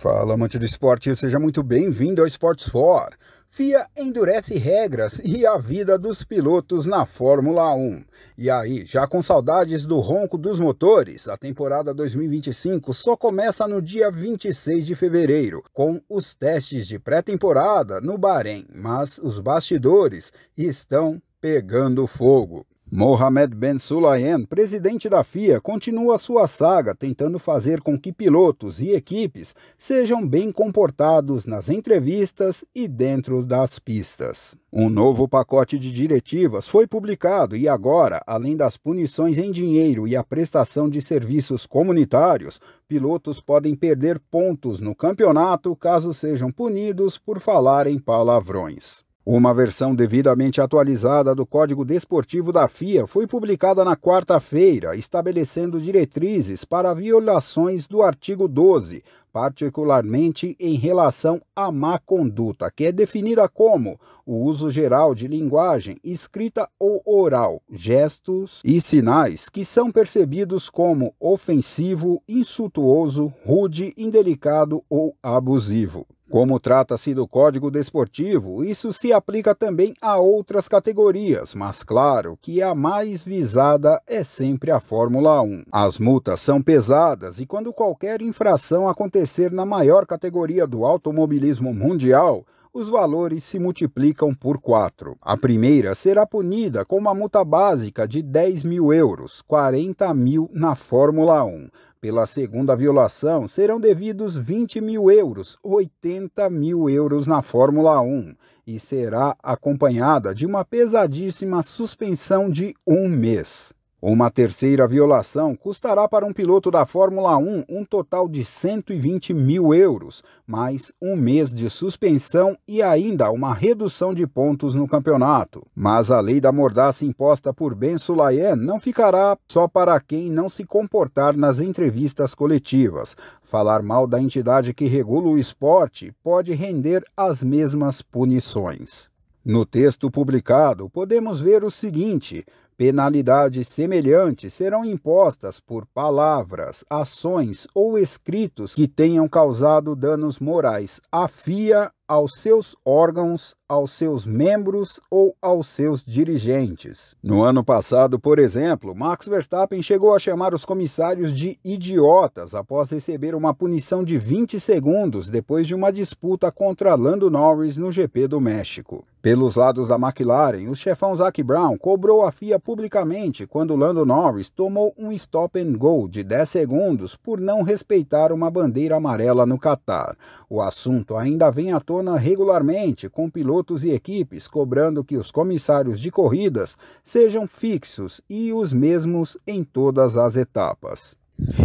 Fala, amante do esporte, seja muito bem-vindo ao Sports For. FIA endurece regras e a vida dos pilotos na Fórmula 1. E aí, já com saudades do ronco dos motores, a temporada 2025 só começa no dia 26 de fevereiro, com os testes de pré-temporada no Bahrein, mas os bastidores estão pegando fogo. Mohammed Ben Sulayem, presidente da FIA, continua sua saga tentando fazer com que pilotos e equipes sejam bem comportados nas entrevistas e dentro das pistas. Um novo pacote de diretivas foi publicado e agora, além das punições em dinheiro e a prestação de serviços comunitários, pilotos podem perder pontos no campeonato caso sejam punidos por falarem palavrões. Uma versão devidamente atualizada do Código Desportivo da FIA foi publicada na quarta-feira, estabelecendo diretrizes para violações do artigo 12, particularmente em relação à má conduta, que é definida como o uso geral de linguagem escrita ou oral, gestos e sinais que são percebidos como ofensivo, insultuoso, rude, indelicado ou abusivo. Como trata-se do Código Desportivo, isso se aplica também a outras categorias, mas claro que a mais visada é sempre a Fórmula 1. As multas são pesadas e quando qualquer infração acontecer na maior categoria do automobilismo mundial, os valores se multiplicam por 4. A primeira será punida com uma multa básica de 10 mil euros, 40 mil na Fórmula 1. Pela segunda violação, serão devidos 20 mil euros, 80 mil euros na Fórmula 1, e será acompanhada de uma pesadíssima suspensão de 1 mês. Uma terceira violação custará para um piloto da Fórmula 1 um total de 120 mil euros, mais 1 mês de suspensão e ainda uma redução de pontos no campeonato. Mas a lei da mordaça imposta por Ben Sulayem não ficará só para quem não se comportar nas entrevistas coletivas. Falar mal da entidade que regula o esporte pode render as mesmas punições. No texto publicado, podemos ver o seguinte: penalidades semelhantes serão impostas por palavras, ações ou escritos que tenham causado danos morais à FIA, aos seus órgãos, aos seus membros ou aos seus dirigentes. No ano passado, por exemplo, Max Verstappen chegou a chamar os comissários de idiotas após receber uma punição de 20 segundos depois de uma disputa contra Lando Norris no GP do México. Pelos lados da McLaren, o chefão Zac Brown cobrou a FIA publicamente quando Lando Norris tomou um stop and go de 10 segundos por não respeitar uma bandeira amarela no Qatar. O assunto ainda vem à tona regularmente, com pilotos e equipes cobrando que os comissários de corridas sejam fixos e os mesmos em todas as etapas.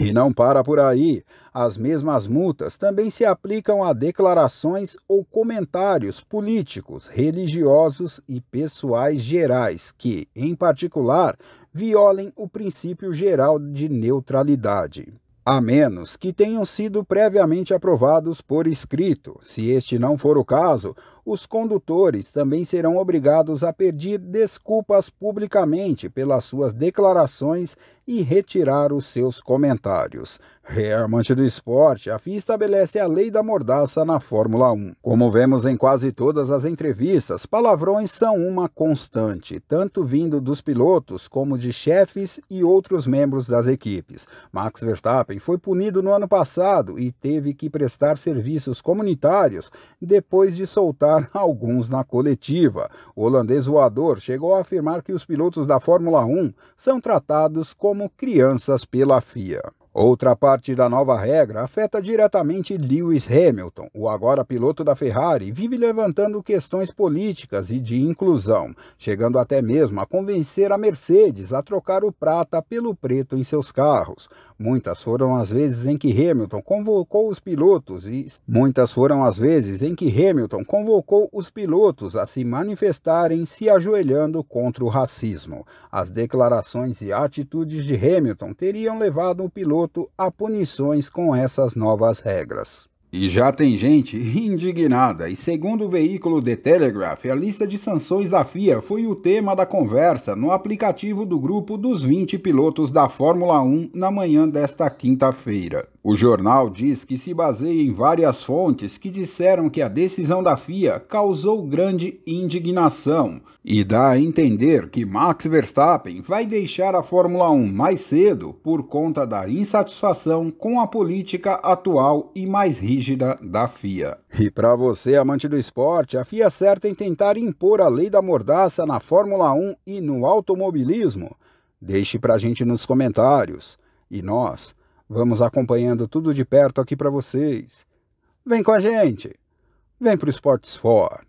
E não para por aí. As mesmas multas também se aplicam a declarações ou comentários políticos, religiosos e pessoais gerais que, em particular, violem o princípio geral de neutralidade, a menos que tenham sido previamente aprovados por escrito. Se este não for o caso, os condutores também serão obrigados a pedir desculpas publicamente pelas suas declarações e retirar os seus comentários. Amante do esporte, a FIA estabelece a lei da mordaça na Fórmula 1. Como vemos em quase todas as entrevistas, palavrões são uma constante, tanto vindo dos pilotos como de chefes e outros membros das equipes. Max Verstappen foi punido no ano passado e teve que prestar serviços comunitários depois de soltar alguns na coletiva. O holandês voador chegou a afirmar que os pilotos da Fórmula 1 são tratados como crianças pela FIA. Outra parte da nova regra afeta diretamente Lewis Hamilton. O agora piloto da Ferrari vive levantando questões políticas e de inclusão, chegando até mesmo a convencer a Mercedes a trocar o prata pelo preto em seus carros. Muitas foram as vezes em que Hamilton convocou os pilotos a se manifestarem se ajoelhando contra o racismo. As declarações e atitudes de Hamilton teriam levado o piloto a punições com essas novas regras. E já tem gente indignada, e segundo o veículo The Telegraph, a lista de sanções da FIA foi o tema da conversa no aplicativo do grupo dos 20 pilotos da Fórmula 1 na manhã desta quinta-feira. O jornal diz que se baseia em várias fontes que disseram que a decisão da FIA causou grande indignação e dá a entender que Max Verstappen vai deixar a Fórmula 1 mais cedo por conta da insatisfação com a política atual e mais rígida da FIA. E para você, amante do esporte, a FIA acerta em tentar impor a lei da mordaça na Fórmula 1 e no automobilismo? Deixe pra gente nos comentários. E nós vamos acompanhando tudo de perto aqui para vocês. Vem com a gente. Vem pro Esportes For.